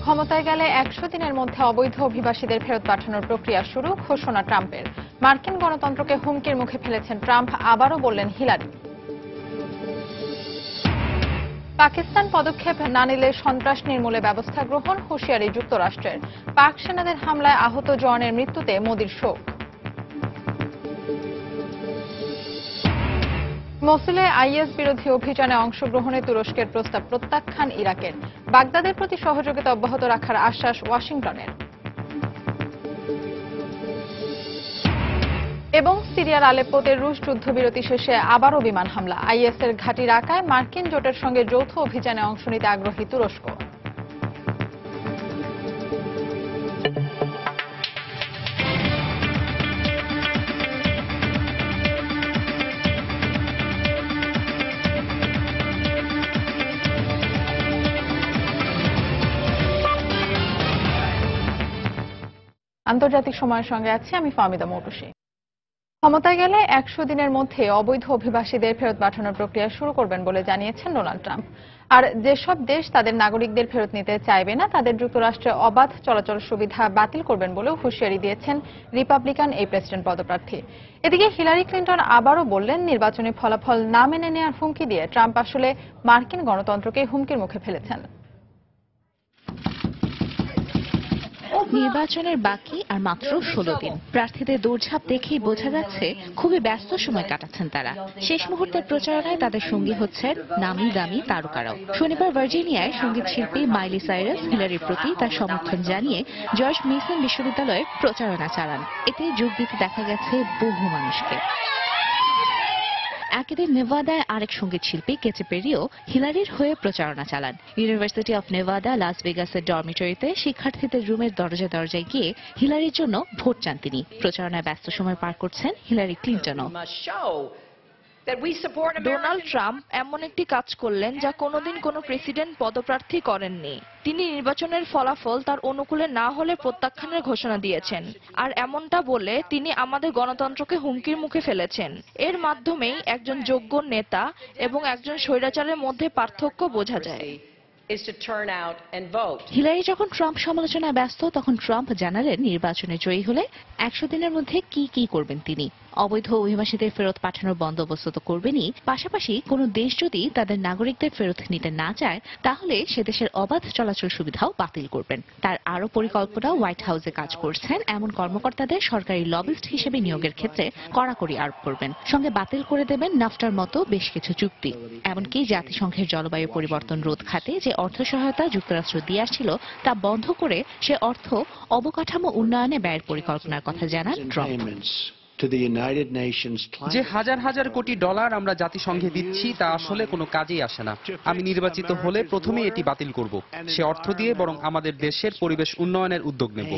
ক্ষমতায় গেলে ১০০ দিনের মধ্যে অবৈধ অভিবাসীদের ফেরত পাঠানোর প্রক্রিয়া শুরু, ঘোষণা ট্রাম্পের। মার্কিন গণতন্ত্রকে হুমকির মুখে ফেলেছেন ট্রাম্প, আবারও বললেন হিলারি। পাকিস্তান পদক্ষেপ না নিলে সন্ত্রাস নির্মূলে ব্যবস্থা গ্রহণ, হুঁশিয়ারি যুক্তরাষ্ট্রের। পাক সেনাদের হামলায় আহত জওয়ানের মৃত্যুতে মোদির শোক। মসুলে আইএস বিরোধী অভিযানে অংশগ্রহণে তুরস্কের প্রস্তাব প্রত্যাখ্যান ইরাকের। বাগদাদের প্রতি সহযোগিতা অব্যাহত রাখার আশ্বাস ওয়াশিংটনের। এবং সিরিয়ার আলেপ্পোতে রুশ যুদ্ধবিরতি শেষে আবারও বিমান হামলা। আইএসের ঘাঁটি রাকায় মার্কিন জোটের সঙ্গে যৌথ অভিযানে অংশ নিতে আগ্রহী তুরস্ক। আন্তর্জাতিক সময়ের সঙ্গে আছি আমি ফাহমিদা মৌটুসী। ক্ষমতায় গেলে ১০০ দিনের মধ্যে অবৈধ অভিবাসীদের ফেরত পাঠানোর প্রক্রিয়া শুরু করবেন বলে জানিয়েছেন ডোনাল্ড ট্রাম্প। আর যেসব দেশ তাদের নাগরিকদের ফেরত নিতে চাইবে না তাদের যুক্তরাষ্ট্রে অবাধ চলাচল সুবিধা বাতিল করবেন বলেও হুঁশিয়ারি দিয়েছেন রিপাবলিকান এই প্রেসিডেন্ট পদপ্রার্থী। এদিকে হিলারি ক্লিন্টন আবারও বললেন, নির্বাচনী ফলাফল না মেনে নেওয়ার হুমকি দিয়ে ট্রাম্প আসলে মার্কিন গণতন্ত্রকে হুমকির মুখে ফেলেছেন। নির্বাচনের বাকি আর মাত্র ১৬ দিন। প্রার্থীদের দৌড়ঝাঁপ দেখেই বোঝা যাচ্ছে খুবই ব্যস্ত সময় কাটাচ্ছেন তারা। শেষ মুহূর্তের প্রচারণায় তাদের সঙ্গী হচ্ছেন নামি দামি তারকারাও। শনিবার ভার্জিনিয়ায় সঙ্গীত শিল্পী মাইলি সাইরাস হিলারির প্রতি তার সমর্থন জানিয়ে জর্জ মেসন বিশ্ববিদ্যালয়ে প্রচারণা চালান। এতে যোগ দিতে দেখা গেছে বহু মানুষকে। একই দিন নেভাদায় আরেক সঙ্গীত শিল্পী কেটি পেরিও হিলারির হয়ে প্রচারণা চালান। ইউনিভার্সিটি অফ নেভাদা লাস ভেগাসের ডরমিটরিতে শিক্ষার্থীদের রুমের দরজায় গিয়ে হিলারির জন্য ভোট চান তিনি। প্রচারণায় ব্যস্ত সময় পার করছেন হিলারি ক্লিন্টনও। ডোনাল্ড ট্রাম্প এমন একটি কাজ করলেন যা কোনোদিন কোনো প্রেসিডেন্ট পদপ্রার্থী করেননি। তিনি নির্বাচনের ফলাফল তার অনুকূলে না হলে প্রত্যাখ্যানের ঘোষণা দিয়েছেন। আর এমনটা বলে তিনি আমাদের গণতন্ত্রকে হুমকির মুখে ফেলেছেন। এর মাধ্যমেই একজন যোগ্য নেতা এবং একজন স্বৈরাচারের মধ্যে পার্থক্য বোঝা যায়। হিলারি যখন ট্রাম্প সমালোচনায় ব্যস্ত তখন ট্রাম্প জানালেন নির্বাচনে জয়ী হলে ১০০ দিনের মধ্যে কি করবেন তিনি। অবৈধ অভিবাসীদের ফেরত পাঠানোর বন্দোবস্ত তো করবেনই, পাশাপাশি কোনো দেশ যদি তাদের নাগরিকদের ফেরত নিতে না চায় তাহলে সে দেশের অবাধ চলাচল সুবিধাও বাতিল করবেন। তার আরও পরিকল্পনা হোয়াইট হাউসে কাজ করছেন এমন কর্মকর্তাদের সরকারি লবিস্ট হিসেবে নিয়োগের ক্ষেত্রে কড়াকড়ি আরোপ করবেন। সঙ্গে বাতিল করে দেবেন নাফটার মতো বেশ কিছু চুক্তি। এমনকি জাতিসংঘের জলবায়ু পরিবর্তন রোধ খাতে যে অর্থ সহায়তা যুক্তরাষ্ট্র দিয়ে আসছিল তা বন্ধ করে সে অর্থ অবকাঠামো উন্নয়নে ব্যয়ের পরিকল্পনার কথা জানান ট্রাম্প। যে হাজার হাজার কোটি ডলার আমরা জাতিসংঘে দিচ্ছি তা আসলে কোনো কাজেই আসে না। আমি নির্বাচিত হলে প্রথমেই এটি বাতিল করব। সে অর্থ দিয়ে বরং আমাদের দেশের পরিবেশ উন্নয়নের উদ্যোগ নেব।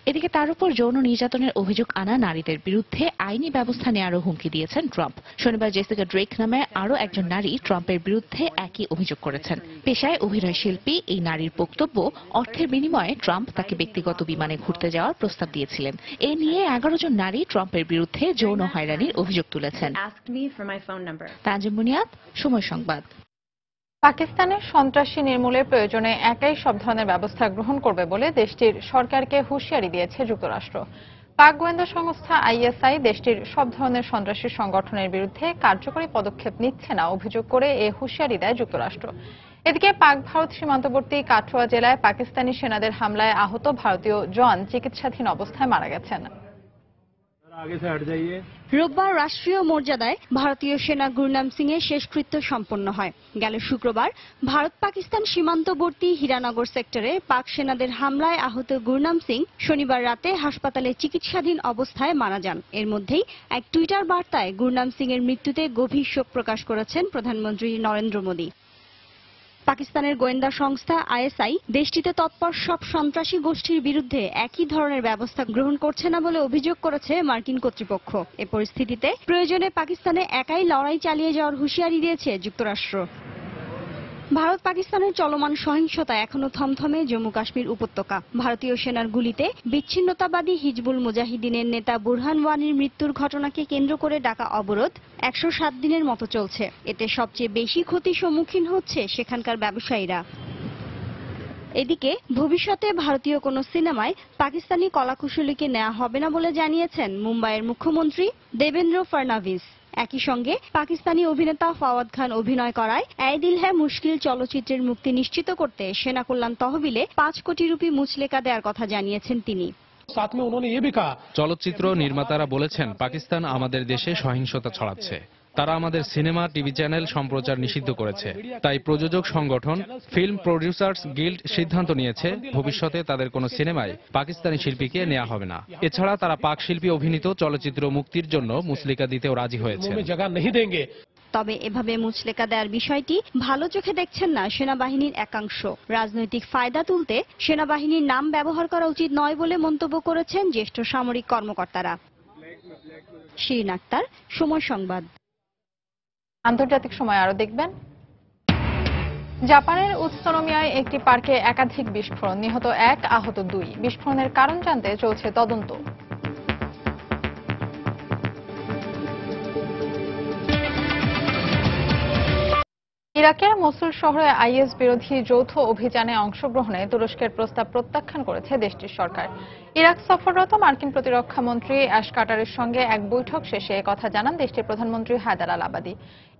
এদিকে তার উপর যৌন নির্যাতনের অভিযোগ আনা নারীদের বিরুদ্ধে আইনি ব্যবস্থা নেওয়ারও হুমকি দিয়েছেন ট্রাম্প। শনিবার জেসিকা ড্রেক নামে আরও একজন নারী ট্রাম্পের বিরুদ্ধে একই অভিযোগ করেছেন। পেশায় অভিনয় শিল্পী এই নারীর বক্তব্য, অর্থের বিনিময়ে ট্রাম্প তাকে ব্যক্তিগত বিমানে ঘুরতে যাওয়ার প্রস্তাব দিয়েছিলেন। এ নিয়ে ১১ জন নারী ট্রাম্পের বিরুদ্ধে যৌন হয়রানির অভিযোগ তুলেছেন। তানজিম বুনিয়াদ, সময় সংবাদ। পাকিস্তানের সন্ত্রাসী নির্মূলের প্রয়োজনে একাই সব ধরনের ব্যবস্থা গ্রহণ করবে বলে দেশটির সরকারকে হুঁশিয়ারি দিয়েছে যুক্তরাষ্ট্র। পাক গোয়েন্দা সংস্থা আইএসআই দেশটির সব ধরনের সন্ত্রাসী সংগঠনের বিরুদ্ধে কার্যকরী পদক্ষেপ নিচ্ছে না অভিযোগ করে এ হুঁশিয়ারি দেয় যুক্তরাষ্ট্র। এদিকে পাক ভারত সীমান্তবর্তী কাঠুয়া জেলায় পাকিস্তানি সেনাদের হামলায় আহত ভারতীয় জওয়ান চিকিৎসাধীন অবস্থায় মারা গেছেন। রোববার রাষ্ট্রীয় মর্যাদায় ভারতীয় সেনা গুরনাম সিং এর শেষকৃত্য সম্পন্ন হয়। গেল শুক্রবার ভারত পাকিস্তান সীমান্তবর্তী হীরানগর সেক্টরে পাক সেনাদের হামলায় আহত গুরনাম সিং শনিবার রাতে হাসপাতালে চিকিৎসাধীন অবস্থায় মারা যান। এর মধ্যেই এক টুইটার বার্তায় গুরনাম সিং এর মৃত্যুতে গভীর শোক প্রকাশ করেছেন প্রধানমন্ত্রী নরেন্দ্র মোদী। পাকিস্তানের গোয়েন্দা সংস্থা আইএসআই দেশটিতে তৎপর সব সন্ত্রাসী গোষ্ঠীর বিরুদ্ধে একই ধরনের ব্যবস্থা গ্রহণ করছে না বলে অভিযোগ করেছে মার্কিন কর্তৃপক্ষ। এ পরিস্থিতিতে প্রয়োজনে পাকিস্তানে একাই লড়াই চালিয়ে যাওয়ার হুঁশিয়ারি দিয়েছে যুক্তরাষ্ট্র। ভারত পাকিস্তানের চলমান সহিংসতা এখনো থমথমে জম্মু কাশ্মীর উপত্যকা। ভারতীয় সেনার গুলিতে বিচ্ছিন্নতাবাদী হিজবুল মুজাহিদিনের নেতা বুরহান ওয়ানির মৃত্যুর ঘটনাকে কেন্দ্র করে ডাকা অবরোধ ১০৭ দিনের মতো চলছে। এতে সবচেয়ে বেশি ক্ষতির সম্মুখীন হচ্ছে সেখানকার ব্যবসায়ীরা। এদিকে ভবিষ্যতে ভারতীয় কোনো সিনেমায় পাকিস্তানি কলাকুশলীকে নেওয়া হবে না বলে জানিয়েছেন মুম্বাইয়ের মুখ্যমন্ত্রী দেবেন্দ্র ফডনভিস। একই সঙ্গে পাকিস্তানি অভিনেতা ফাওয়াদ খান অভিনয় করায় এই দিল হ্যায় মুশকিল চলচ্চিত্রের মুক্তি নিশ্চিত করতে সেনা কল্যাণ তহবিলে 5 কোটি রুপি মুচলেকা দেওয়ার কথা জানিয়েছেন তিনি। চলচ্চিত্র নির্মাতারা বলেছেন পাকিস্তান আমাদের দেশে সহিংসতা ছড়াচ্ছে। তারা আমাদের সিনেমা, টিভি চ্যানেল সম্প্রচার নিষিদ্ধ করেছে। তাই প্রযোজক সংগঠন ফিল্ম প্রডিউসার্স গিল্ড সিদ্ধান্ত নিয়েছে ভবিষ্যতে তাদের কোনো সিনেমায় পাকিস্তানি শিল্পীকে নেওয়া হবে না। এছাড়া তারা পাক শিল্পী অভিনীত চলচ্চিত্র মুক্তির জন্য মুচলেকা দিতেও রাজি হয়েছে। তবে এভাবে মুচলেকা দেওয়ার বিষয়টি ভালো চোখে দেখছেন না সেনাবাহিনীর একাংশ। রাজনৈতিক ফায়দা তুলতে সেনাবাহিনীর নাম ব্যবহার করা উচিত নয় বলে মন্তব্য করেছেন জ্যেষ্ঠ সামরিক কর্মকর্তারা। শিরিন আক্তার, সময় সংবাদ। আন্তর্জাতিক সময় আরো দেখবেন। জাপানের উৎসুনোমিয়ায় একটি পার্কে একাধিক বিস্ফোরণ, নিহত 1, আহত 2। বিস্ফোরণের কারণ জানতে চলছে তদন্ত। ইরাকের মসুল শহরে আইএস বিরোধী যৌথ অভিযানে অংশগ্রহণে তুরস্কের প্রস্তাব প্রত্যাখ্যান করেছে দেশটির সরকার। ইরাক সফররত মার্কিন প্রতিরক্ষা মন্ত্রী অ্যাশ কার্টারের সঙ্গে এক বৈঠক শেষে একথা জানান দেশটির প্রধানমন্ত্রী হায়দার আল আবাদি।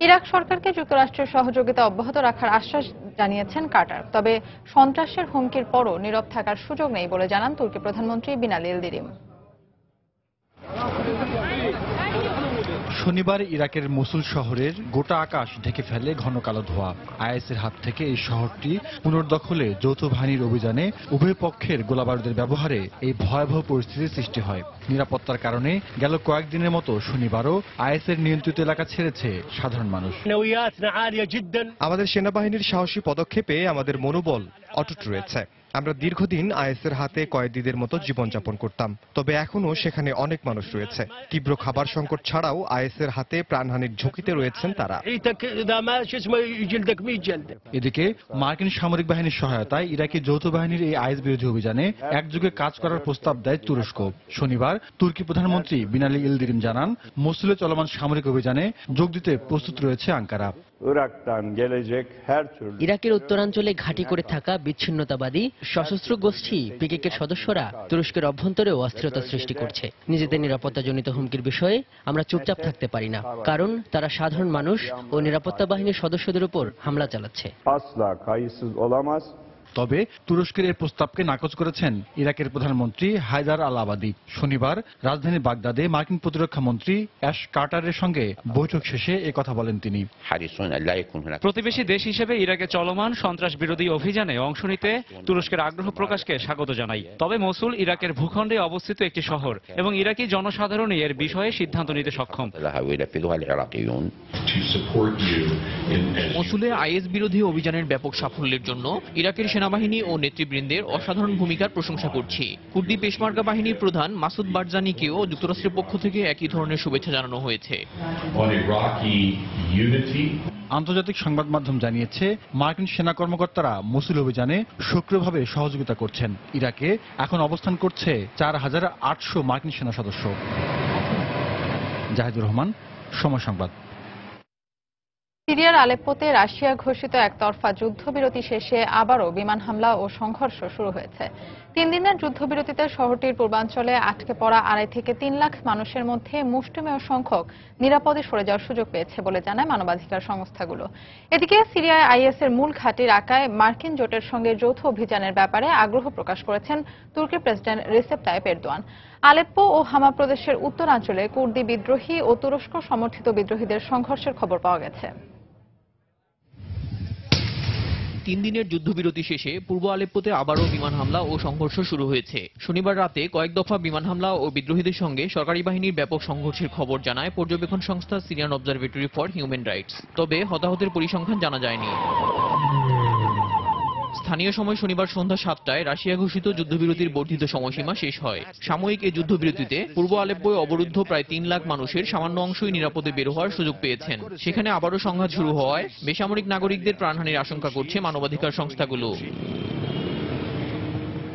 ইরাক সরকারকে যুক্তরাষ্ট্রের সহযোগিতা অব্যাহত রাখার আশ্বাস জানিয়েছেন কার্টার। তবে সন্ত্রাসের হুমকির পরও নীরব থাকার সুযোগ নেই বলে জানান তুর্কি প্রধানমন্ত্রী বিনালি ইলদিরিম। শনিবার ইরাকের মসুল শহরের গোটা আকাশ ঢেকে ফেলে ঘন কালো ধোঁয়া। আইএসের হাত থেকে এই শহরটি পুনর্দখলে যৌথ বাহিনীর অভিযানে উভয় পক্ষের গোলাবারুদের ব্যবহারে এই ভয়াবহ পরিস্থিতির সৃষ্টি হয়। নিরাপত্তার কারণে গেল কয়েকদিনের মতো শনিবারও আইএসের নিয়ন্ত্রিত এলাকা ছেড়েছে সাধারণ মানুষ। আমাদের সেনাবাহিনীর সাহসী পদক্ষেপে আমাদের মনোবল অটুট রয়েছে। আমরা দীর্ঘদিন আইএসের হাতে কয়েদিদের মতো জীবনযাপন করতাম, তবে এখনো সেখানে অনেক মানুষ রয়েছে। তীব্র খাবার সংকট ছাড়াও আইএসের হাতে প্রাণহানির ঝুঁকিতে রয়েছেন তারা। এদিকে মার্কিন সামরিক বাহিনীর সহায়তায় ইরাকি যৌথ বাহিনীর এই আইএস বিরোধী অভিযানে একযোগে কাজ করার প্রস্তাব দেয় তুরস্ক। শনিবার তুর্কি প্রধানমন্ত্রী বিনালি ইলদিরিম জানান, মসুলে চলমান সামরিক অভিযানে যোগ দিতে প্রস্তুত রয়েছে আঙ্কারা। ইরাকের উত্তরাঞ্চলে ঘাঁটি করে থাকা বিচ্ছিন্নতাবাদী সশস্ত্র গোষ্ঠী পিকেকের সদস্যরা তুরস্কের অভ্যন্তরেও অস্থিরতা সৃষ্টি করছে। নিজেদের নিরাপত্তাজনিত হুমকির বিষয়ে আমরা চুপচাপ থাকতে পারি না, কারণ তারা সাধারণ মানুষ ও নিরাপত্তা বাহিনীর সদস্যদের উপর হামলা চালাচ্ছে। তবে তুরস্কের এই প্রস্তাবকে নাকচ করেছেন ইরাকের প্রধানমন্ত্রী হায়দার আল আবাদি। শনিবার রাজধানী বাগদাদে মার্কিন প্রতিরক্ষা মন্ত্রী অ্যাশ কার্টারের সঙ্গে বৈঠক শেষে একথা বলেন তিনি। প্রতিবেশী দেশ হিসেবে ইরাকে চলমান সন্ত্রাস বিরোধী অভিযানে অংশ নিতে তুরস্কের আগ্রহ প্রকাশকে স্বাগত জানাই। তবে মসুল ইরাকের ভূখণ্ডে অবস্থিত একটি শহর এবং ইরাকি জনসাধারণই এর বিষয়ে সিদ্ধান্ত নিতে সক্ষম। মসুলে আইএস বিরোধী অভিযানের ব্যাপক সাফল্যের জন্য ইরাকের সেনাবাহিনী ও নেতৃবৃন্দের অসাধারণ ভূমিকার প্রশংসা করছি। কুর্দি পেশমার্কা বাহিনীর প্রধান মাসুদ বারজানিকেও যুক্তরাষ্ট্রের পক্ষ থেকে একই ধরনের শুভেচ্ছা জানানো হয়েছে। আন্তর্জাতিক সংবাদ মাধ্যম জানিয়েছে, মার্কিন সেনা কর্মকর্তারা মসুল অভিযানে সক্রিয়ভাবে সহযোগিতা করছেন। ইরাকে এখন অবস্থান করছে 4800 মার্কিন সেনা সদস্য। জাহিদুর রহমান, সময় সংবাদ। সিরিয়ার আলেপ্পোতে রাশিয়া ঘোষিত একতরফা যুদ্ধবিরতি শেষে আবারও বিমান হামলা ও সংঘর্ষ শুরু হয়েছে। 3 দিনের যুদ্ধবিরতিতে শহরটির পূর্বাঞ্চলে আটকে পড়া 2.5 থেকে 3 লাখ মানুষের মধ্যে মুষ্টিমেয় সংখ্যক নিরাপদে সরে যাওয়ার সুযোগ পেয়েছে বলে জানায় মানবাধিকার সংস্থাগুলো। এদিকে সিরিয়ায় আইএসের মূল ঘাঁটি রাকায় মার্কিন জোটের সঙ্গে যৌথ অভিযানের ব্যাপারে আগ্রহ প্রকাশ করেছেন তুর্কির president Recep Tayyip Erdogan. Aleppo ও হামা প্রদেশের উত্তরাঞ্চলে কুর্দি বিদ্রোহী ও তুরস্ক সমর্থিত বিদ্রোহীদের সংঘর্ষের খবর পাওয়া গেছে। 3 দিনের যুদ্ধবিরতি শেষে পূর্ব আলেপ্পোতে আবারও বিমান হামলা ও সংঘর্ষ শুরু হয়েছে। শনিবার রাতে কয়েক দফা বিমান হামলা ও বিদ্রোহীদের সঙ্গে সরকারি বাহিনীর ব্যাপক সংঘর্ষের খবর জানায় পর্যবেক্ষণ সংস্থা Syrian observatory for human rights. তবে হতাহতের পরিসংখ্যান জানা যায়নি। স্থানীয় সময় শনিবার সন্ধ্যা 7টায় রাশিয়া ঘোষিত যুদ্ধবিরতির বর্ধিত সময়সীমা শেষ হয়। সাময়িক এই যুদ্ধবিরতিতে পূর্ব আলেপ্পোয় অবরুদ্ধ প্রায় 3 লাখ মানুষের সামান্য অংশই নিরাপদে বের হওয়ার সুযোগ পেয়েছেন। সেখানে আবারও সংঘাত শুরু হওয়ায় বেসামরিক নাগরিকদের প্রাণহানির আশঙ্কা করছে মানবাধিকার সংস্থাগুলো।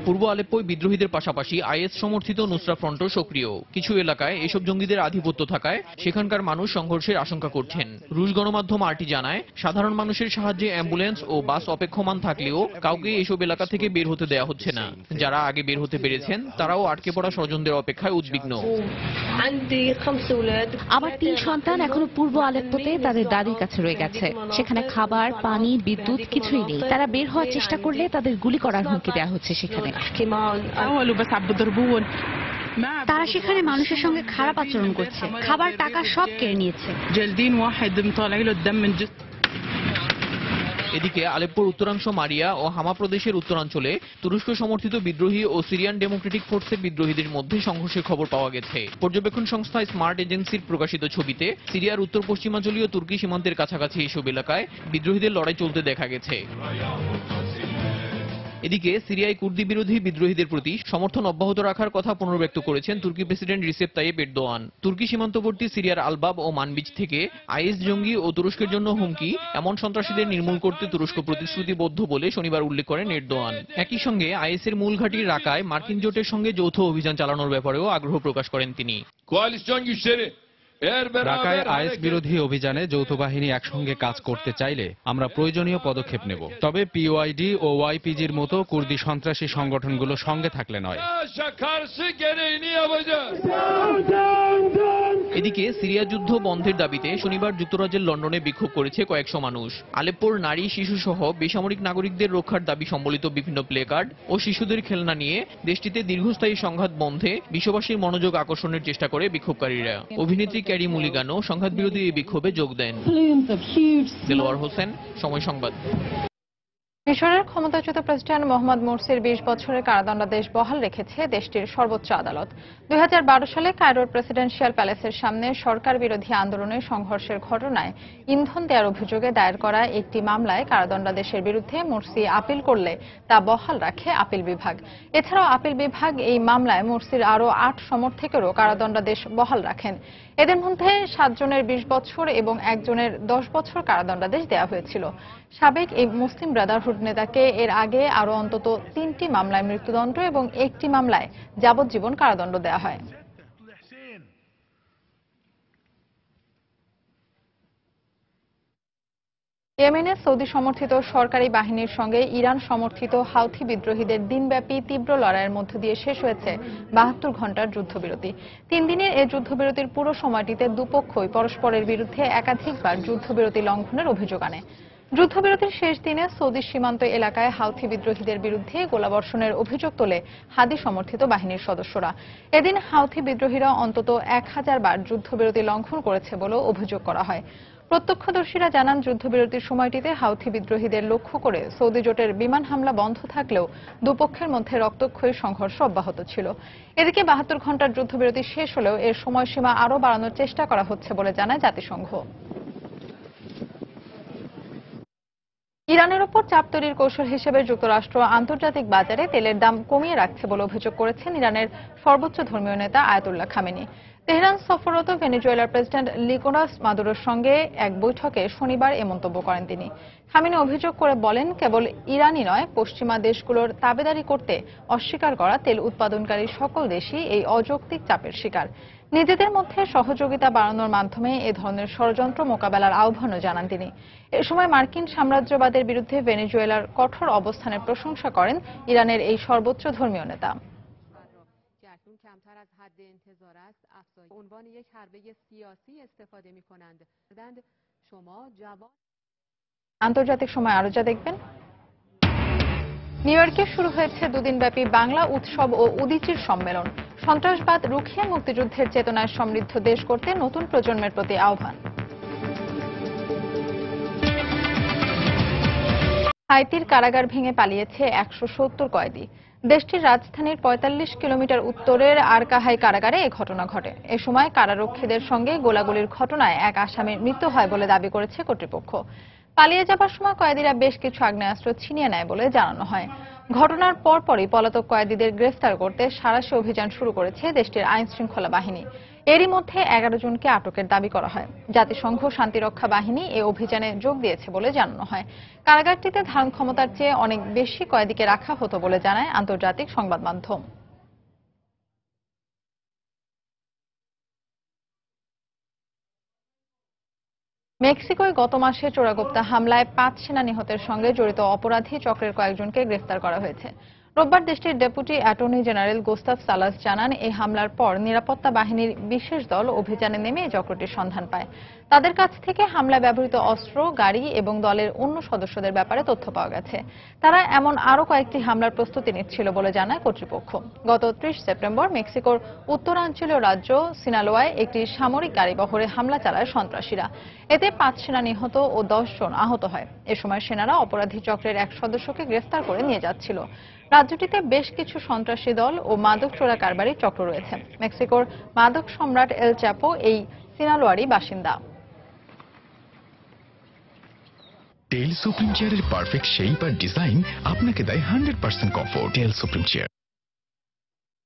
পূর্ব আলেপ্পোয় বিদ্রোহীদের পাশাপাশি আইএস সমর্থিত নুসরা ফ্রন্টও সক্রিয়। কিছু এলাকায় এসব জঙ্গিদের আধিপত্য থাকায় সেখানকার মানুষ সংঘর্ষের আশঙ্কা করছেন। রুশ গণমাধ্যম আরটি জানায়, সাধারণ মানুষের সাহায্যে অ্যাম্বুলেন্স ও বাস অপেক্ষমান থাকলেও কাউকে এসব এলাকা থেকে বের হতে দেয়া হচ্ছে না। যারা আগে বের হতে পেরেছেন তারাও আটকে পড়া স্বজনদের অপেক্ষায় উদ্বিগ্ন। আমার 3 সন্তান এখনো পূর্ব আলেপ্পোতে তাদের দাদির কাছে রয়ে গেছে। সেখানে খাবার, পানি, বিদ্যুৎ কিছুই নেই। তারা বের হওয়ার চেষ্টা করলে তাদের গুলি করার হুমকি দেওয়া হচ্ছে সেখানে। তারা সেখানে মানুষের সঙ্গে খারাপ আচরণ করছে, খাবার, টাকা সব কেড়ে নিয়েছে। এদিকে আলেপ্পোর উত্তরাংশ মারিয়া ও হামা প্রদেশের উত্তরাঞ্চলে তুরস্ক সমর্থিত বিদ্রোহী ও সিরিয়ান ডেমোক্রেটিক ফোর্সের বিদ্রোহীদের মধ্যে সংঘর্ষের খবর পাওয়া গেছে। পর্যবেক্ষণ সংস্থা স্মার্ট এজেন্সির প্রকাশিত ছবিতে সিরিয়ার উত্তর পশ্চিমাঞ্চলীয় তুর্কি সীমান্তের কাছাকাছি এইসব এলাকায় বিদ্রোহীদের লড়াই চলতে দেখা গেছে। এদিকে সিরিয়ায় কুর্দি বিরোধী বিদ্রোহীদের প্রতি সমর্থন অব্যাহত রাখার কথা পুনর্ব্যক্ত করেছেন তুর্কি প্রেসিডেন্ট রিসেপ তাইয়েপ এরদোয়ান। তুর্কি সীমান্তবর্তী সিরিয়ার আলবাব ও মানবিজ থেকে আইএস জঙ্গি ও তুরস্কের জন্য হুমকি এমন সন্ত্রাসীদের নির্মূল করতে তুরস্ক প্রতিশ্রুতিবদ্ধ বলে শনিবার উল্লেখ করেন এরদোয়ান। একই সঙ্গে আইএসের মূল ঘাঁটি রাকায় মার্কিন জোটের সঙ্গে যৌথ অভিযান চালানোর ব্যাপারেও আগ্রহ প্রকাশ করেন তিনি। রাকায় আইএস বিরোধী অভিযানে যৌথ বাহিনী একসঙ্গে কাজ করতে চাইলে আমরা প্রয়োজনীয় পদক্ষেপ নেব, তবে পিওআইডি ও ওয়াইপিজির মতো কুর্দি সন্ত্রাসী সংগঠনগুলো সঙ্গে থাকলে নয়। এদিকে সিরিয়া যুদ্ধ বন্ধের দাবিতে শনিবার যুক্তরাজ্যের লন্ডনে বিক্ষোভ করেছে কয়েকশো মানুষ। আলেপ্পোর নারী, শিশু সহ বেসামরিক নাগরিকদের রক্ষার দাবি সম্বলিত বিভিন্ন প্লেকার্ড ও শিশুদের খেলনা নিয়ে দেশটিতে দীর্ঘস্থায়ী সংঘাত বন্ধে বিশ্ববাসীর মনোযোগ আকর্ষণের চেষ্টা করে বিক্ষোভকারীরা। অভিনেত্রী ক্যারি মুলিগানও সংঘাত বিরোধী এই বিক্ষোভে যোগ দেন। দেলোয়ার হোসেন, সময় সংবাদ। মিশরের ক্ষমতাচ্যুত প্রেসিডেন্ট মোহাম্মদ মুরসির 20 বছরের কারাদণ্ডাদেশ বহাল রেখেছে দেশটির সর্বোচ্চ আদালত। 2012 সালে কায়রোর প্রেসিডেন্সিয়াল প্যালেসের সামনে সরকার বিরোধী আন্দোলনে সংঘর্ষের ঘটনায় ইন্ধন দেওয়ার অভিযোগে দায়ের করা একটি মামলায় কারাদণ্ডাদেশের বিরুদ্ধে মুরসি আপিল করলে তা বহাল রাখে আপিল বিভাগ। এছাড়াও আপিল বিভাগ এই মামলায় মুরসির আরও 8 সমর্থকেরও কারাদণ্ডাদেশ বহাল রাখেন। এদের মধ্যে 7 জনের 20 বছর এবং 1 জনের 10 বছর কারাদণ্ডাদেশ দেওয়া হয়েছিল। সাবেক এই মুসলিম ব্রাদারহুড নেতাকে এর আগে আরও অন্তত 3টি মামলায় মৃত্যুদণ্ড এবং 1টি মামলায় যাবজ্জীবন কারাদণ্ড দেওয়া হয়। ইয়েমেনে সৌদি সমর্থিত সরকারি বাহিনীর সঙ্গে ইরান সমর্থিত হাউথি বিদ্রোহীদের দিনব্যাপী তীব্র লড়াইয়ের মধ্য দিয়ে শেষ হয়েছে 72 ঘণ্টার যুদ্ধবিরতি। 3 দিনের এই যুদ্ধবিরতির পুরো সময়টিতে দুপক্ষই পরস্পরের বিরুদ্ধে একাধিকবার যুদ্ধবিরতি লঙ্ঘনের অভিযোগ আনে। যুদ্ধবিরতির শেষ দিনে সৌদি সীমান্ত এলাকায় হাউথি বিদ্রোহীদের বিরুদ্ধে গোলাবর্ষণের অভিযোগ তোলে হাদি সমর্থিত বাহিনীর সদস্যরা। এদিন হাউথি বিদ্রোহীরা অন্তত 1000 বার যুদ্ধবিরতি লঙ্ঘন করেছে বলেও অভিযোগ করা হয়। প্রত্যক্ষদর্শীরা জানান, যুদ্ধবিরতির সময়টিতে হাউথি বিদ্রোহীদের লক্ষ্য করে সৌদি জোটের বিমান হামলা বন্ধ থাকলেও দুপক্ষের মধ্যে রক্তক্ষয়ী সংঘর্ষ অব্যাহত ছিল। এদিকে 72 ঘণ্টার যুদ্ধবিরতি শেষ হলেও এর সময়সীমা আরও বাড়ানোর চেষ্টা করা হচ্ছে বলে জানায় জাতিসংঘ। ইরানের ওপর চাপ তৈরির কৌশল হিসেবে যুক্তরাষ্ট্র আন্তর্জাতিক বাজারে তেলের দাম কমিয়ে রাখছে বলে অভিযোগ করেছেন ইরানের সর্বোচ্চ ধর্মীয় নেতা আয়াতুল্লাহ খামেনি। তেহরান সফররত ভেনেজুয়েলার প্রেসিডেন্ট নিকোলাস মাদুরোর সঙ্গে এক বৈঠকে শনিবার এ মন্তব্য করেন তিনি। খামেনি অভিযোগ করে বলেন, কেবল ইরানই নয়, পশ্চিমা দেশগুলোর তাবেদারি করতে অস্বীকার করা তেল উৎপাদনকারী সকল দেশই এই অযৌক্তিক চাপের শিকার। নিজেদের মধ্যে সহযোগিতা বাড়ানোর মাধ্যমে এ ধরনের ষড়যন্ত্র মোকাবেলার আহ্বানও জানান তিনি। এ সময় মার্কিন সাম্রাজ্যবাদের বিরুদ্ধে ভেনেজুয়েলার কঠোর অবস্থানের প্রশংসা করেন ইরানের এই সর্বোচ্চ ধর্মীয় নেতা। আন্তর্জাতিক সময় আরো যা দেখবেন। নিউ ইয়র্কে শুরু হয়েছে দুদিনব্যাপী বাংলা উৎসব ও উদীচীর সম্মেলন। সন্ত্রাসবাদ রুখে মুক্তিযুদ্ধের চেতনায় সমৃদ্ধ দেশ করতে নতুন প্রজন্মের প্রতি আহ্বান। হাইতির কারাগার ভেঙে পালিয়েছে 170 কয়েদি। দেশটির রাজধানীর 45 কিলোমিটার উত্তরের আরকাহাই কারাগারে এ ঘটনা ঘটে। এ সময় কারারক্ষীদের সঙ্গে গোলাগুলির ঘটনায় এক আসামির মৃত্যু হয় বলে দাবি করেছে কর্তৃপক্ষ। পালিয়ে যাবার সময় কয়েদিরা বেশ কিছু আগ্নেয়াস্ত্র ছিনিয়ে নেয় বলে জানানো হয়। ঘটনার পরপরই পলাতক কয়েদিদের গ্রেফতার করতে সাঁড়াশি অভিযান শুরু করেছে দেশটির আইন শৃঙ্খলা বাহিনী। এরই মধ্যে 11 জনকে আটকের দাবি করা হয়। জাতিসংঘ শান্তিরক্ষা বাহিনী এ অভিযানে যোগ দিয়েছে বলে জানানো হয়। কারাগারটিতে ধারণ ক্ষমতার চেয়ে অনেক বেশি কয়েদিকে রাখা হতো বলে জানায় আন্তর্জাতিক সংবাদ মাধ্যম। মেক্সিকোয় গত মাসে চোরাগোপ্তা হামলায় 5 সেনা নিহতের সঙ্গে জড়িত অপরাধী চক্রের কয়েকজনকে গ্রেফতার করা হয়েছে। রোববার দেশটির ডেপুটি অ্যাটর্নি জেনারেল গুস্তাভ সালাস জানান, এই হামলার পর নিরাপত্তা বাহিনীর বিশেষ দল অভিযানে নেমে এই চক্রটির সন্ধান পায়। তাদের কাছ থেকে হামলায় ব্যবহৃত অস্ত্র, গাড়ি এবং দলের অন্য সদস্যদের ব্যাপারে তথ্য পাওয়া গেছে। তারা এমন আরও কয়েকটি হামলার প্রস্তুতি নিচ্ছিল বলে জানায় কর্তৃপক্ষ। গত 30 সেপ্টেম্বর মেক্সিকোর উত্তরাঞ্চলীয় রাজ্য সিনালোয়ায় একটি সামরিক গাড়িবহরে হামলা চালায় সন্ত্রাসীরা। এতে 5 সেনা নিহত ও 10 জন আহত হয়। এ সময় সেনারা অপরাধী চক্রের এক সদস্যকে গ্রেফতার করে নিয়ে যাচ্ছিল। রাজ্যটিতে বেশ কিছু সন্ত্রাসী দল ও মাদক চোরা কারবারির চক্র রয়েছে। মেক্সিকোর মাদক সম্রাট এল চ্যাপো এই সিনালোয়ারই বাসিন্দা। টেল সুপ্রিম চেয়ারের পারফেক্ট শেপ আর ডিজাইন আপনাকে দেয় 100% কমফোর্ট। টেল সুপ্রিম চেয়ার।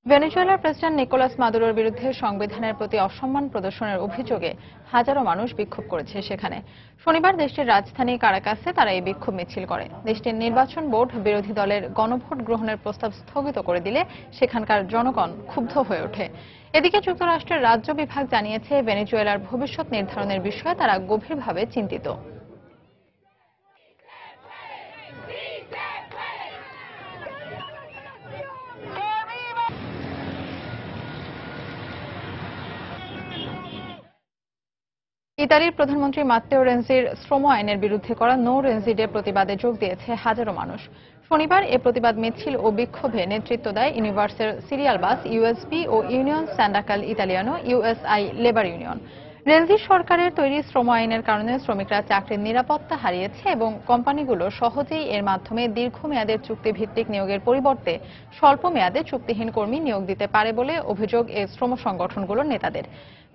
ভেনেজুয়েলার প্রেসিডেন্ট নিকোলাস মাদুরোর বিরুদ্ধে সংবিধানের প্রতি অসম্মান প্রদর্শনের অভিযোগে হাজারো মানুষ বিক্ষোভ করেছে সেখানে। শনিবার দেশটির রাজধানী কারাকাসে তারা এই বিক্ষোভ মিছিল করে। দেশটির নির্বাচন বোর্ড বিরোধী দলের গণভোট গ্রহণের প্রস্তাব স্থগিত করে দিলে সেখানকার জনগণ ক্ষুব্ধ হয়ে ওঠে। এদিকে যুক্তরাষ্ট্রের রাজ্য বিভাগ জানিয়েছে, ভেনেজুয়েলার ভবিষ্যৎ নির্ধারণের বিষয়ে তারা গভীরভাবে চিন্তিত। ইতালির প্রধানমন্ত্রী মাত্তেও রেনজির শ্রম আইনের বিরুদ্ধে করা নো রেনজিডের প্রতিবাদে যোগ দিয়েছে হাজারো মানুষ। শনিবার এ প্রতিবাদ মিছিল ও বিক্ষোভে নেতৃত্ব দেয় ইউনিভার্সেল সিরিয়াল বাস, ইউএসপি ও union স্যান্ডাকাল ইতালিয়ানো, USI labour union. Renzi সরকারের তৈরি শ্রম আইনের কারণে শ্রমিকরা চাকরির নিরাপত্তা হারিয়েছে এবং কোম্পানিগুলো সহজেই এর মাধ্যমে দীর্ঘমেয়াদের চুক্তিভিত্তিক নিয়োগের পরিবর্তে স্বল্প মেয়াদে চুক্তিহীন কর্মী নিয়োগ দিতে পারে বলে অভিযোগ এই শ্রম সংগঠনগুলোর নেতাদের।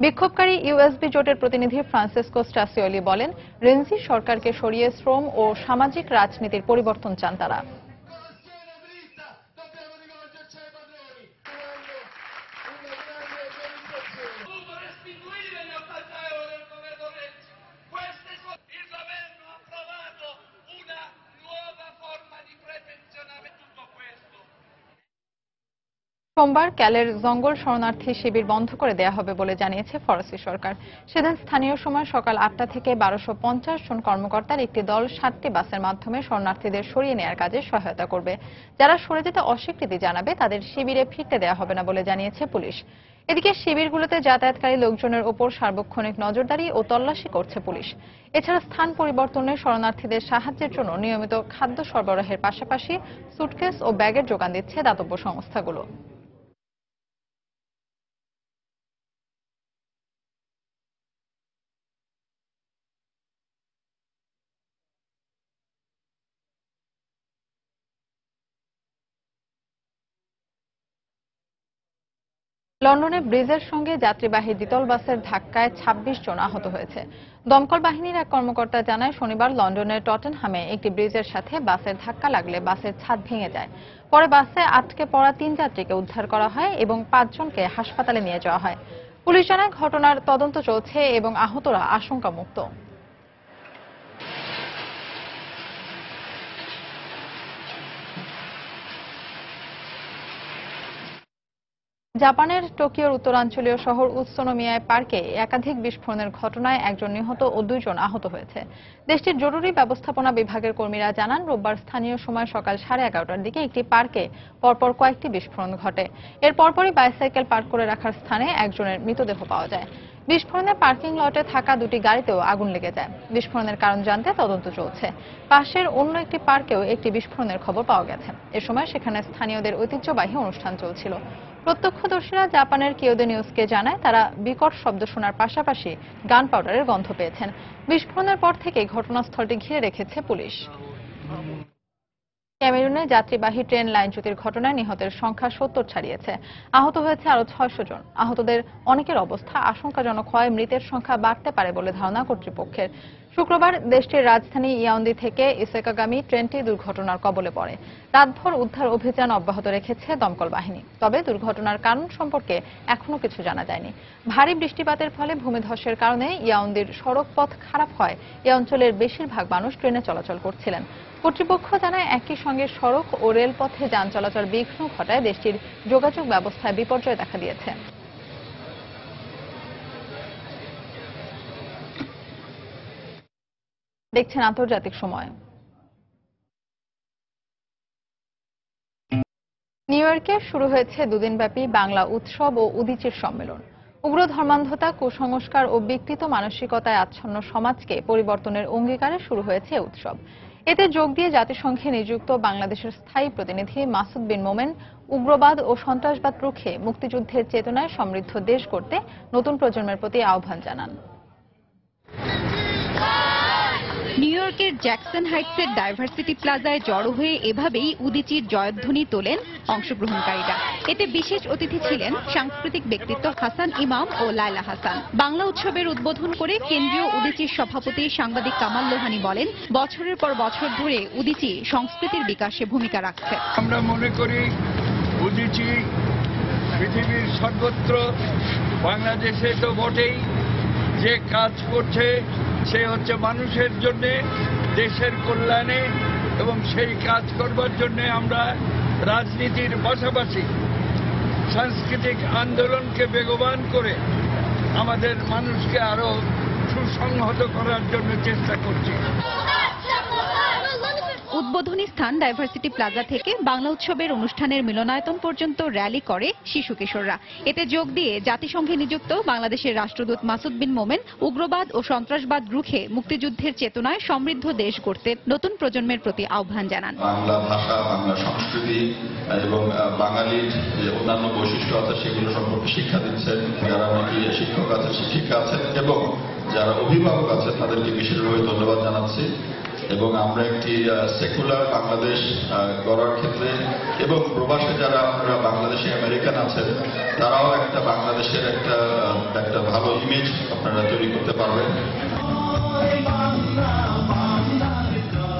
বিক্ষোভকারী ইউএসবি জোটের প্রতিনিধি ফ্রান্সিসকো স্টাসিওলি বলেন, রেনজি সরকারকে সরিয়ে শ্রম ও সামাজিক রাজনীতির পরিবর্তন চান তারা। সোমবার ক্যালের জঙ্গল শরণার্থী শিবির বন্ধ করে দেয়া হবে বলে জানিয়েছে ফরাসি সরকার। সেদিন স্থানীয় সময় সকাল 8টা থেকে 1250 জন কর্মকর্তার একটি দল 7টি বাসের মাধ্যমে শরণার্থীদের সরিয়ে নেওয়ার কাজে সহায়তা করবে। যারা সরে যেতে অস্বীকৃতি জানাবে তাদের শিবিরে ফিরতে দেওয়া হবে না বলে জানিয়েছে পুলিশ। এদিকে শিবিরগুলোতে যাতায়াতকারী লোকজনের ওপর সার্বক্ষণিক নজরদারি ও তল্লাশি করছে পুলিশ। এছাড়া স্থান পরিবর্তনে শরণার্থীদের সাহায্যের জন্য নিয়মিত খাদ্য সরবরাহের পাশাপাশি সুটকেস ও ব্যাগের যোগান দিচ্ছে দাতব্য সংস্থাগুলো। লন্ডনে ব্রিজের সঙ্গে যাত্রীবাহী দ্বিতল বাসের ধাক্কায় 26 জন আহত হয়েছে। দমকল বাহিনীর এক কর্মকর্তা জানায়, শনিবার লন্ডনের টটেনহামে একটি ব্রিজের সাথে বাসের ধাক্কা লাগলে বাসের ছাদ ভেঙে যায়। পরে বাসে আটকে পড়া 3 যাত্রীকে উদ্ধার করা হয় এবং 5 জনকে হাসপাতালে নিয়ে যাওয়া হয়। পুলিশ জানায়, ঘটনার তদন্ত চলছে এবং আহতরা আশঙ্কামুক্ত। জাপানের টোকিওর উত্তরাঞ্চলীয় শহর উৎসুনোমিয়া পার্কে একাধিক বিস্ফোরণের ঘটনায় একজন নিহত ও 2 জন আহত হয়েছে। দেশটির জরুরি ব্যবস্থাপনা বিভাগের কর্মীরা জানান, রোববার স্থানীয় সময় সকাল 11:30টার দিকে একটি পার্কে পরপর কয়েকটি বিস্ফোরণ ঘটে। এর পরপরই বাইসাইকেল পার্ক করে রাখার স্থানে একজনের মৃতদেহ পাওয়া যায়। বিস্ফোরণে পার্কিং লটে থাকা 2টি গাড়িতেও আগুন লেগে যায়। বিস্ফোরণের কারণ জানতে তদন্ত চলছে। পাশের অন্য একটি পার্কেও একটি বিস্ফোরণের খবর পাওয়া গেছে। এ সময় সেখানে স্থানীয়দের ঐতিহ্যবাহী অনুষ্ঠান চলছিল। প্রত্যক্ষদর্শীরা জাপানের কিয়োদো নিউজকে জানায়, তারা বিকট শব্দ শোনার পাশাপাশি গান পাউডারের গন্ধ পেয়েছেন। বিস্ফোরণের পর থেকে ঘটনাস্থলটি ঘিরে রেখেছে পুলিশ। ক্যামেরুনে যাত্রীবাহী ট্রেন লাইনচ্যুতির ঘটনায় নিহতের সংখ্যা 70 ছাড়িয়েছে। আহত হয়েছে আরো 600 জন। আহতদের অনেকের অবস্থা আশঙ্কাজনক হয় মৃতের সংখ্যা বাড়তে পারে বলে ধারণা কর্তৃপক্ষের। শুক্রবার দেশটির রাজধানী ইয়াওনদি থেকে ইসেকাগামী ট্রেনটি দুর্ঘটনার কবলে পড়ে। রাতভর উদ্ধার অভিযান অব্যাহত রেখেছে দমকল বাহিনী। তবে দুর্ঘটনার কারণ সম্পর্কে এখনো কিছু জানা যায়নি। ভারী বৃষ্টিপাতের ফলে ভূমিধসের কারণে ইয়াওনদির সড়ক পথ খারাপ হয় এ অঞ্চলের বেশিরভাগ মানুষ ট্রেনে চলাচল করছিলেন। কর্তৃপক্ষ জানায় একই সঙ্গে সড়ক ও রেলপথে যান চলাচল বিঘ্ন ঘটায় দেশটির যোগাযোগ ব্যবস্থায় বিপর্যয় দেখা দিয়েছে। দেখছেন আন্তর্জাতিক সময়। নিউ ইয়র্কে শুরু হয়েছে দুদিনব্যাপী বাংলা উৎসব ও উদীচীর সম্মেলন। উগ্র ধর্মান্ধতা, কুসংস্কার ও বিকৃত মানসিকতায় আচ্ছন্ন সমাজকে পরিবর্তনের অঙ্গীকারে শুরু হয়েছে উৎসব। এতে যোগ দিয়ে জাতিসংঘে নিযুক্ত বাংলাদেশের স্থায়ী প্রতিনিধি মাসুদ বিন মোমেন উগ্রবাদ ও সন্ত্রাসবাদ রুখে মুক্তিযুদ্ধের চেতনায় সমৃদ্ধ দেশ গড়তে নতুন প্রজন্মের প্রতি আহ্বান জানান। নিউ ইয়র্কের জ্যাকসন হাইটসের ডাইভার্সিটি প্লাজায় জড়ো হয়ে এভাবেই উদীচীর জয়ধ্বনি তোলেন অংশগ্রহণকারীরা। এতে বিশেষ অতিথি ছিলেন সাংস্কৃতিক ব্যক্তিত্ব হাসান ইমাম ও লায়লা হাসান। বাংলা উৎসবের উদ্বোধন করে কেন্দ্রীয় উদীচীর সভাপতি সাংবাদিক কামাল লোহানী বলেন, বছরের পর বছর ধরে উদীচী সংস্কৃতির বিকাশে ভূমিকা রাখছে। আমরা মনে করি উদীচী পৃথিবীর সর্বত্র, বাংলাদেশে তো বটেই, যে কাজ করছে সে হচ্ছে মানুষের জন্য, দেশের কল্যাণে, এবং সেই কাজ করবার জন্য আমরা রাজনীতির পাশাপাশি সাংস্কৃতিক আন্দোলনকে বেগবান করে আমাদের মানুষকে আরো সুসংহত করার জন্য চেষ্টা করছি। উদ্বোধনী স্থান ডাইভার্সিটি প্লাজা থেকে বাংলা উৎসবের অনুষ্ঠানের মিলনায়তন পর্যন্ত র্যালি করে শিশু কিশোররা। এতে যোগ দিয়ে জাতিসংঘে নিযুক্ত বাংলাদেশের রাষ্ট্রদূত মাসুদ বিন মোমেন উগ্রবাদ ও সন্ত্রাসবাদ রুখে মুক্তিযুদ্ধের চেতনায় সমৃদ্ধ দেশ গড়তে নতুন প্রজন্মের প্রতি আহ্বান জানান। বাংলা ভাষা, বাংলা সংস্কৃতি এবং বাঙালির যে অন্যান্য বৈশিষ্ট্য আছে সেগুলো সম্পর্কে শিক্ষা দিচ্ছেন। যারা নাকি শিক্ষক আছে, শিক্ষিকা আছেন এবং যারা অভিভাবক আছে তাদেরকে বিশেষভাবে ধন্যবাদ জানাচ্ছি। এবং আমরা একটি সেকুলার বাংলাদেশ গড়ার ক্ষেত্রে এবং প্রবাসে যারা আপনারা বাংলাদেশে আমেরিকান আছেন তারাও একটা বাংলাদেশের একটা ভালো ইমেজ আপনারা তৈরি করতে পারবেন।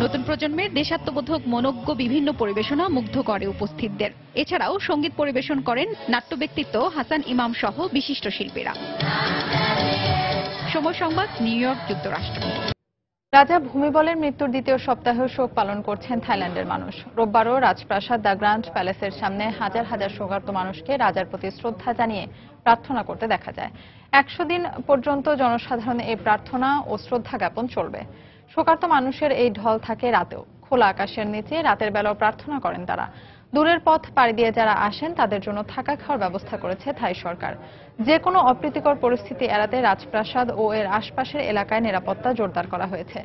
নতুন প্রজন্মের দেশাত্মবোধক মনোজ্ঞ বিভিন্ন পরিবেশনা মুগ্ধ করে উপস্থিতদের। এছাড়াও সঙ্গীত পরিবেশন করেন নাট্য ব্যক্তিত্ব হাসান ইমাম সহ বিশিষ্ট শিল্পীরা। সময় সংবাদ, নিউ ইয়র্ক, যুক্তরাষ্ট্র। রাজা ভূমিবলের মৃত্যুর দ্বিতীয় সপ্তাহেও শোক পালন করছেন থাইল্যান্ডের মানুষ। রোববারও রাজপ্রাসাদ দ্য গ্র্যান্ড প্যালেসের সামনে হাজার হাজার শোকার্ত মানুষকে রাজার প্রতি শ্রদ্ধা জানিয়ে প্রার্থনা করতে দেখা যায়। 100 দিন পর্যন্ত জনসাধারণের এই প্রার্থনা ও শ্রদ্ধা জ্ঞাপন চলবে। শোকার্ত মানুষের এই ঢল থাকে রাতেও। খোলা আকাশের নিচে রাতের বেলাও প্রার্থনা করেন তারা। দূরের পথ পাড়ি দিয়ে যারা আসেন তাদের জন্য থাকা খাওয়ার ব্যবস্থা করেছে থাই সরকার। যে কোনো অপ্রীতিকর পরিস্থিতি এড়াতে রাজপ্রাসাদ ও এর আশপাশের এলাকায় নিরাপত্তা জোরদার করা হয়েছে।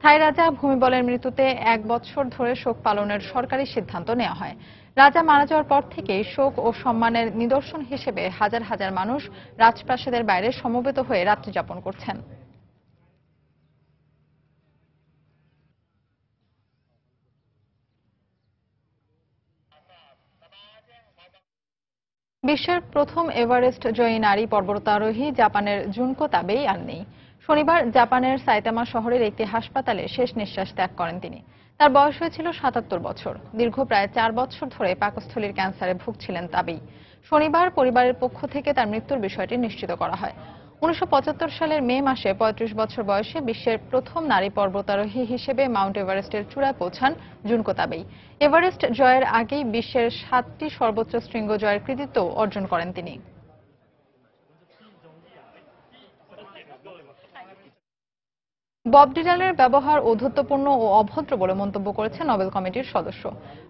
থাই রাজা ভূমিবলের মৃত্যুতে 1 বছর ধরে শোক পালনের সরকারি সিদ্ধান্ত নেওয়া হয়। রাজা মারা যাওয়ার পর থেকেই শোক ও সম্মানের নিদর্শন হিসেবে হাজার হাজার মানুষ রাজপ্রাসাদের বাইরে সমবেত হয়ে রাত্রি যাপন করছেন। বিশ্বের প্রথম এভারেস্ট জয়ী নারী পর্বতারোহী জাপানের জুনকো তাবেই আর নেই। শনিবার জাপানের সাইতামা শহরের একটি হাসপাতালে শেষ নিঃশ্বাস ত্যাগ করেন তিনি। তার বয়স হয়েছিল 77 বছর। দীর্ঘ প্রায় 4 বছর ধরে পাকস্থলীর ক্যান্সারে ভুগছিলেন তাবেই। শনিবার পরিবারের পক্ষ থেকে তার মৃত্যুর বিষয়টি নিশ্চিত করা হয়। 1975 সালের মে মাসে 35 বছর বয়সে বিশ্বের প্রথম নারী পর্বতারোহী হিসেবে মাউন্ট এভারেস্টের চূড়ায় পৌঁছান জুনকো তাবেই। এভারেস্ট জয়ের আগেই বিশ্বের 7টি সর্বোচ্চ শৃঙ্গ জয়ের কৃতিত্ব অর্জন করেন তিনি। বব ডিলানের ব্যবহার ঔদ্ধত্যপূর্ণ ও অভদ্র বলে মন্তব্য করেছে নোবেল কমিটির সদস্য।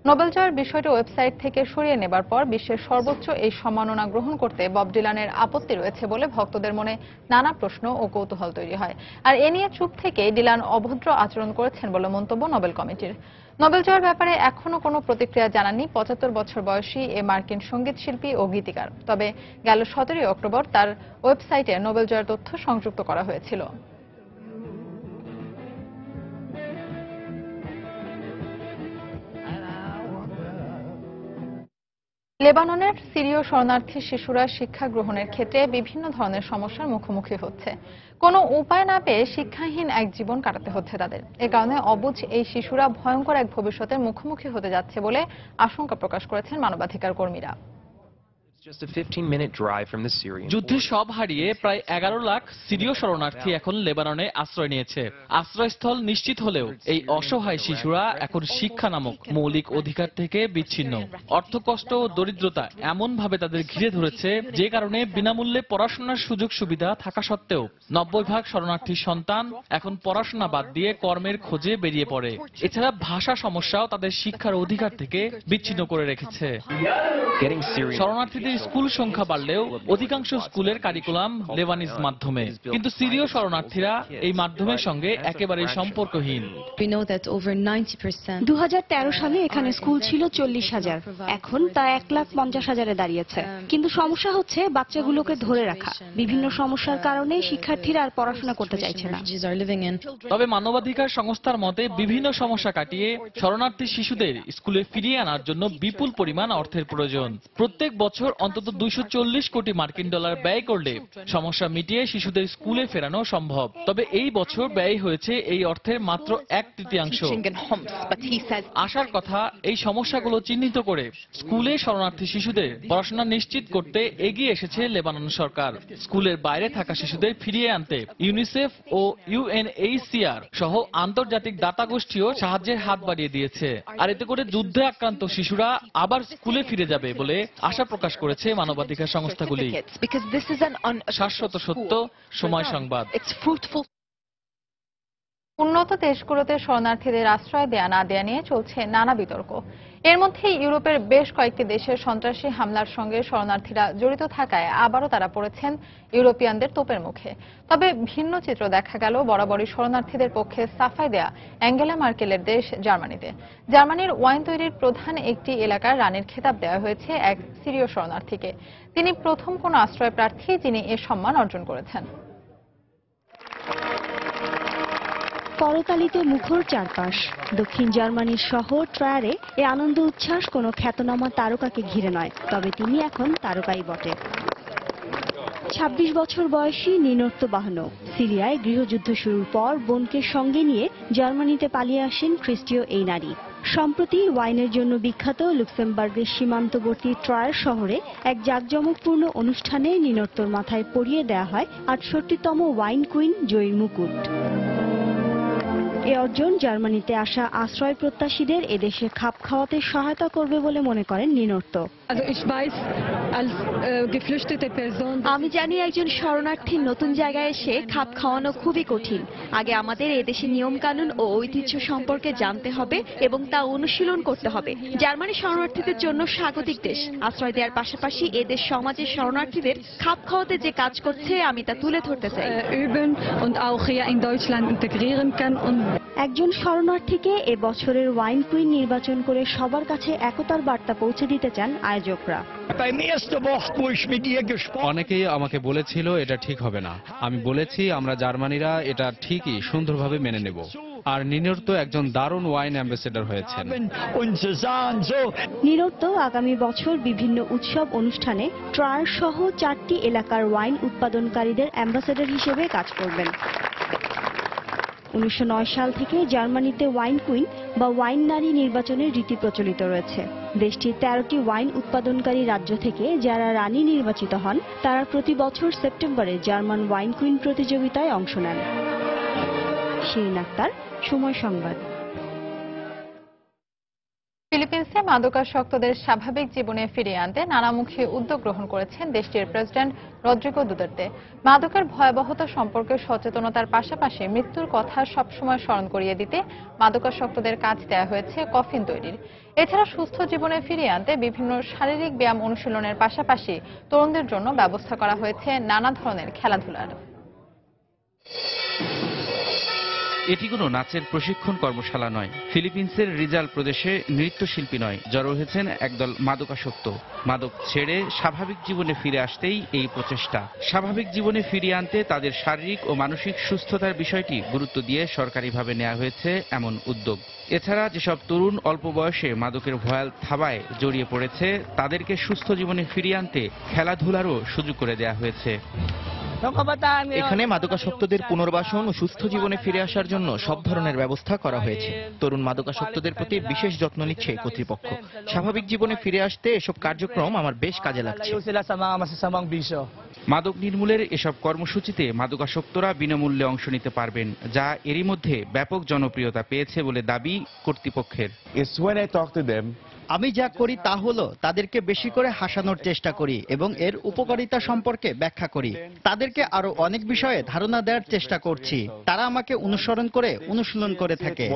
নোবেল জয়ের বিষয়টি ওয়েবসাইট থেকে সরিয়ে নেবার পর বিশ্বের সর্বোচ্চ এই সম্মাননা গ্রহণ করতে বব ডিলানের আপত্তি রয়েছে বলে ভক্তদের মনে নানা প্রশ্ন ও কৌতূহল তৈরি হয়। আর এ নিয়ে চুপ থেকে ডিলান অভদ্র আচরণ করেছেন বলে মন্তব্য নোবেল কমিটির। নোবেল জয়ের ব্যাপারে এখনো কোনো প্রতিক্রিয়া জানাননি 75 বছর বয়সী এ মার্কিন সঙ্গীত শিল্পী ও গীতিকার। তবে গেল 17 অক্টোবর তার ওয়েবসাইটে নোবেল জয়ের তথ্য সংযুক্ত করা হয়েছিল। লেবাননের সিরীয় শরণার্থী শিশুরা শিক্ষা গ্রহণের ক্ষেত্রে বিভিন্ন ধরনের সমস্যার মুখোমুখি হচ্ছে। কোনো উপায় না পেয়ে শিক্ষাহীন এক জীবন কাটাতে হচ্ছে তাদের। এ কারণে অবুঝ এই শিশুরা ভয়ঙ্কর এক ভবিষ্যতের মুখোমুখি হতে যাচ্ছে বলে আশঙ্কা প্রকাশ করেছেন মানবাধিকার কর্মীরা। যুদ্ধে সব হারিয়ে প্রায় 11 লাখ সিরীয় শরণার্থী এখন লেবাননে আশ্রয় নিয়েছে। আশ্রয়স্থল নিশ্চিত হলেও এই অসহায় শিশুরা এখন শিক্ষা নামক মৌলিক অধিকার থেকে বিচ্ছিন্ন। অর্থকষ্ট ও দরিদ্রতা এমন ভাবে তাদের ঘিরে ধরেছে যে কারণে বিনামূল্যে পড়াশোনার সুযোগ সুবিধা থাকা সত্ত্বেও 90% শরণার্থী সন্তান এখন পড়াশোনা বাদ দিয়ে কর্মের খোঁজে বেরিয়ে পড়ে। এছাড়া ভাষা সমস্যাও তাদের শিক্ষার অধিকার থেকে বিচ্ছিন্ন করে রেখেছে। শরণার্থীদের স্কুল সংখ্যা বাড়লেও অধিকাংশ স্কুলের কারিকুলাম লেবানিজ মাধ্যমে, কিন্তু সিরীয় শরণার্থীরা এই মাধ্যমের সঙ্গে একেবারে সম্পর্কহীন। 2013 সালে এখানে স্কুল ছিল 40,000, এখন তা 1,50,000-এ দাঁড়িয়েছে। কিন্তু সমস্যা হচ্ছে বাচ্চাগুলোকে ধরে রাখা। বিভিন্ন সমস্যার কারণে শিক্ষার্থীরা আর পড়াশোনা করতে চাইছে না। তবে মানবাধিকার সংস্থার মতে বিভিন্ন সমস্যা কাটিয়ে শরণার্থী শিশুদের স্কুলে ফিরিয়ে আনার জন্য বিপুল পরিমাণ অর্থের প্রয়োজন। প্রত্যেক বছর অন্তত 240 কোটি মার্কিন ডলার ব্যয় করলে সমস্যা মিটিয়ে শিশুদের স্কুলে ফেরানো সম্ভব। তবে এই বছর ব্যয় হয়েছে এই অর্থের মাত্র 1/3। আশার কথা, এই সমস্যাগুলো চিহ্নিত করে স্কুলে শরণার্থী শিশুদের পড়াশোনা নিশ্চিত করতে এগিয়ে এসেছে লেবানন সরকার। স্কুলের বাইরে থাকা শিশুদের ফিরিয়ে আনতে ইউনিসেফ ও UNHCR সহ আন্তর্জাতিক দাতা গোষ্ঠীও সাহায্যের হাত বাড়িয়ে দিয়েছে। আর এতে করে যুদ্ধে আক্রান্ত শিশুরা আবার স্কুলে ফিরে যাবে বলে আশা প্রকাশ করেছে মানবাধিকার সংস্থাগুলি। শাশ্বত সত্য, সময় সংবাদ। উন্নত দেশগুলোতে শরণার্থীদের আশ্রয় দেয়া না দেয়া নিয়ে চলছে নানা বিতর্ক। এর মধ্যে ইউরোপের বেশ কয়েকটি দেশে সন্ত্রাসী হামলার সঙ্গে শরণার্থীরা জড়িত থাকায় আবারও তারা পড়েছেন ইউরোপিয়ানদের তোপের মুখে। তবে ভিন্ন চিত্র দেখা গেল বরাবরই শরণার্থীদের পক্ষে সাফাই দেয়া অ্যাঙ্গেলা মার্কেলের দেশ জার্মানিতে। জার্মানির ওয়াইন তৈরির প্রধান একটি এলাকার রানীর খেতাব দেওয়া হয়েছে এক সিরীয় শরণার্থীকে। তিনি প্রথম কোন আশ্রয় প্রার্থী যিনি এ সম্মান অর্জন করেছেন। করতালিতে মুখর চারপাশ। দক্ষিণ জার্মানির শহর ট্রায়ারে এ আনন্দ উচ্ছ্বাস কোনো খ্যাতনামা তারকাকে ঘিরে নয়, তবে তিনি এখন তারকাই বটে। 26 বছর বয়সী নিনোর্ত বাহনো সিরিয়ায় গৃহযুদ্ধ শুরুর পর বোনকে সঙ্গে নিয়ে জার্মানিতে পালিয়ে আসেন খ্রিস্টীয় এই নারী। সম্প্রতি ওয়াইনের জন্য বিখ্যাত লুক্সেমবার্গের সীমান্তবর্তী ট্রায়ার শহরে এক জাঁকজমকপূর্ণ অনুষ্ঠানে নিনোর্তর মাথায় পরিয়ে দেয়া হয় 68তম ওয়াইন কুইন জয়ীর মুকুট। এ অর্জন জার্মানিতে আসা আশ্রয় প্রত্যাশীদের এদেশে খাপ খাওয়াতে সহায়তা করবে বলে মনে করেন নিনোর্ত। আমি জানি একজন শরণার্থীর নতুন জায়গায় এসে খাপ খাওয়ানো খুবই কঠিন। আগে আমাদের এদেশের নিয়ম কানুন ও ঐতিহ্য সম্পর্কে জানতে হবে এবং তা অনুশীলন করতে হবে। জার্মানি শরণার্থীদের জন্য স্বাগতিক দেশ। আশ্রয় দেওয়ার পাশাপাশি এদেশ সমাজের শরণার্থীদের খাপ খাওয়াতে যে কাজ করছে আমি তা তুলে ধরতে চাই। একজন শরণার্থীকে এ বছরের ওয়াইন কুইন নির্বাচন করে সবার কাছে একতার বার্তা পৌঁছে দিতে চান আয়োজকরা। অনেকেই আমাকে বলেছিল এটা ঠিক হবে না। আমি বলেছি আমরা জার্মানিরা এটা ঠিকই সুন্দরভাবে মেনে নেব। আর নিনোর্ত একজন দারুণ ওয়াইন অ্যাম্বাসেডর হয়েছেন। নিনোর্ত আগামী বছর বিভিন্ন উৎসব অনুষ্ঠানে ট্রায়ার সহ 4টি এলাকার ওয়াইন উৎপাদনকারীদের অ্যাম্বাসেডর হিসেবে কাজ করবেন। 1909 সাল থেকে জার্মানিতে ওয়াইন কুইন বা ওয়াইন নারী নির্বাচনের রীতি প্রচলিত রয়েছে। দেশটির 13টি ওয়াইন উৎপাদনকারী রাজ্য থেকে যারা রানী নির্বাচিত হন তারা প্রতি বছর সেপ্টেম্বরে জার্মান ওয়াইন কুইন প্রতিযোগিতায় অংশ নেন। শিরিন আক্তার, সময় সংবাদ। ফিলিপিন্সে মাদকাসক্তদের স্বাভাবিক জীবনে ফিরিয়ে আনতে নানামুখী উদ্যোগ গ্রহণ করেছেন দেশটির প্রেসিডেন্ট রদ্রিগো দুতের্তে। মাদকের ভয়াবহতা সম্পর্কে সচেতনতার পাশাপাশি মৃত্যুর কথা সবসময় স্মরণ করিয়ে দিতে মাদকাসক্তদের কাজ দেওয়া হয়েছে কফিন তৈরির। এছাড়া সুস্থ জীবনে ফিরিয়ে আনতে বিভিন্ন শারীরিক ব্যায়াম অনুশীলনের পাশাপাশি তরুণদের জন্য ব্যবস্থা করা হয়েছে নানা ধরনের খেলাধুলার। এটি কোনো নাচের প্রশিক্ষণ কর্মশালা নয়। ফিলিপিন্সের রিজাল প্রদেশে নৃত্যশিল্পী নয়, জড়ো হয়েছেন একদল মাদকাসক্ত। মাদক ছেড়ে স্বাভাবিক জীবনে ফিরে আসতেই এই প্রচেষ্টা। স্বাভাবিক জীবনে ফিরিয়ে আনতে তাদের শারীরিক ও মানসিক সুস্থতার বিষয়টি গুরুত্ব দিয়ে সরকারিভাবে নেওয়া হয়েছে এমন উদ্যোগ। এছাড়া যেসব তরুণ অল্প বয়সে মাদকের ভয়াল থাবায় জড়িয়ে পড়েছে, তাদেরকে সুস্থ জীবনে ফিরিয়ে আনতে খেলাধুলারও সুযোগ করে দেওয়া হয়েছে। এখানে মাদকাসক্তদের পুনর্বাসন ও সুস্থ জীবনে ফিরে আসার জন্য সব ধরনের ব্যবস্থা করা হয়েছে। তরুণ মাদকাসক্তদের প্রতি বিশেষ যত্ন নিচ্ছে কর্তৃপক্ষ। স্বাভাবিক জীবনে ফিরে আসতে এসব কার্যক্রম আমার বেশ কাজে লাগছে। মাদক নির্মূলের এসব কর্মসূচিতে মাদকাসক্তরা বিনামূল্যে অংশ নিতে পারবেন, যা এরই মধ্যে ব্যাপক জনপ্রিয়তা পেয়েছে বলে দাবি কর্তৃপক্ষের। আমি যা করি তা হলো তাদেরকে বেশি করে হাসানোর চেষ্টা করি এবং এর উপকারিতা সম্পর্কে ব্যাখ্যা করি। তাদেরকে আরো অনেক বিষয়ে ধারণা দেওয়ার চেষ্টা করছি। তারা আমাকে অনুসরণ করে অনুশীলন করে থাকে।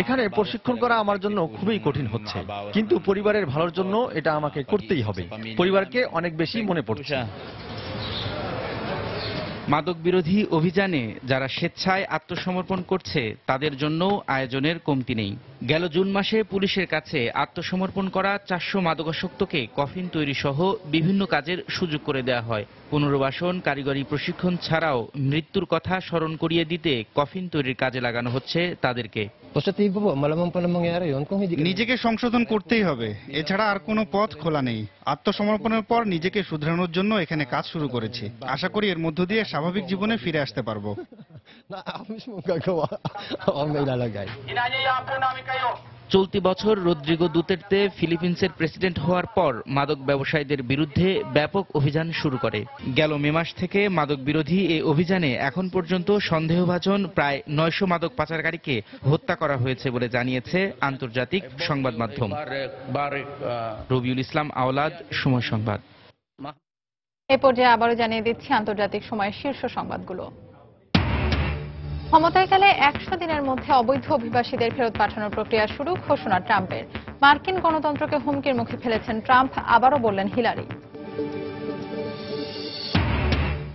এখানে প্রশিক্ষণ করা আমার জন্য খুবই কঠিন হচ্ছে, কিন্তু পরিবারের ভালোর জন্য এটা আমাকে করতেই হবে। পরিবারকে অনেক বেশি মনে পড়ছে। মাদক বিরোধী অভিযানে যারা স্বেচ্ছায় আত্মসমর্পণ করছে, তাদের জন্য আয়োজনের কমতি নেই। গেল জুন মাসে পুলিশের কাছে আত্মসমর্পণ করা 400 মাদকাসক্তকে কফিন তৈরি সহ বিভিন্ন কাজের সুযোগ করে দেওয়া হয়। পুনর্বাসন, কারিগরি প্রশিক্ষণ ছাড়াও মৃত্যুর কথা স্মরণ করিয়ে দিতে কফিন তৈরির কাজে লাগানো হচ্ছে তাদেরকে। নিজেকে সংশোধন করতেই হবে, এছাড়া আর কোনো পথ খোলা নেই। আত্মসমর্পণের পর নিজেকে শুধরানোর জন্য এখানে কাজ শুরু করেছি। আশা করি এর মধ্য দিয়ে স্বাভাবিক জীবনে ফিরে আসতে পারবো। চলতি বছর রদ্রিগো দুতের্তে ফিলিপিন্সের প্রেসিডেন্ট হওয়ার পর মাদক ব্যবসায়ীদের বিরুদ্ধে ব্যাপক অভিযান শুরু করে। গেল মে মাস থেকে মাদক বিরোধী এই অভিযানে এখন পর্যন্ত সন্দেহভাজন প্রায় 900 মাদক পাচারকারীকে হত্যা করা হয়েছে বলে জানিয়েছে আন্তর্জাতিক সংবাদ মাধ্যম। রবিউল ইসলাম আওলাদ, সময় সংবাদ। এ পর্যায়ে আবারও জানিয়ে দিচ্ছি আন্তর্জাতিক সময়ের শীর্ষ সংবাদগুলো। ক্ষমতায় গেলে 100 দিনের মধ্যে অবৈধ অভিবাসীদের ফেরত পাঠানোর প্রক্রিয়া শুরু, ঘোষণা ট্রাম্পের। মার্কিন গণতন্ত্রকে হুমকির মুখে ফেলেছেন ট্রাম্প, আবারও বললেন হিলারি।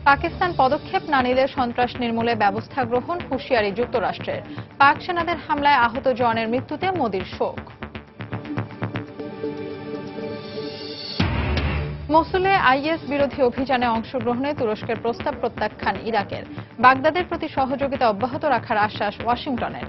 পাকিস্তান পদক্ষেপ না নিলে সন্ত্রাস নির্মূলে ব্যবস্থা গ্রহণ, হুঁশিয়ারি যুক্তরাষ্ট্রের। পাক সেনাদের হামলায় আহত জওয়ানের মৃত্যুতে মোদির শোক। মসুলে আইএস বিরোধী অভিযানে অংশগ্রহণে তুরস্কের প্রস্তাব প্রত্যাখ্যান ইরাকের। বাগদাদের প্রতি সহযোগিতা অব্যাহত রাখার আশ্বাস ওয়াশিংটনের।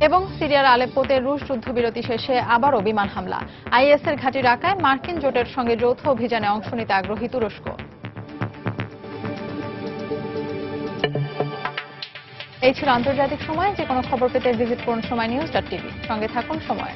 এবং সিরিয়ার আলেপ্পোতে রুশ যুদ্ধবিরতি শেষে আবারও বিমান হামলা। আইএসের ঘাঁটি রাকায় মার্কিন জোটের সঙ্গে যৌথ অভিযানে অংশ নিতে আগ্রহী তুরস্ক। এই ছিল আন্তর্জাতিক সময়। যে কোনো খবর পেতে ভিজিট করুন সময় নিউজ.টিভি। সঙ্গে থাকুন সময়।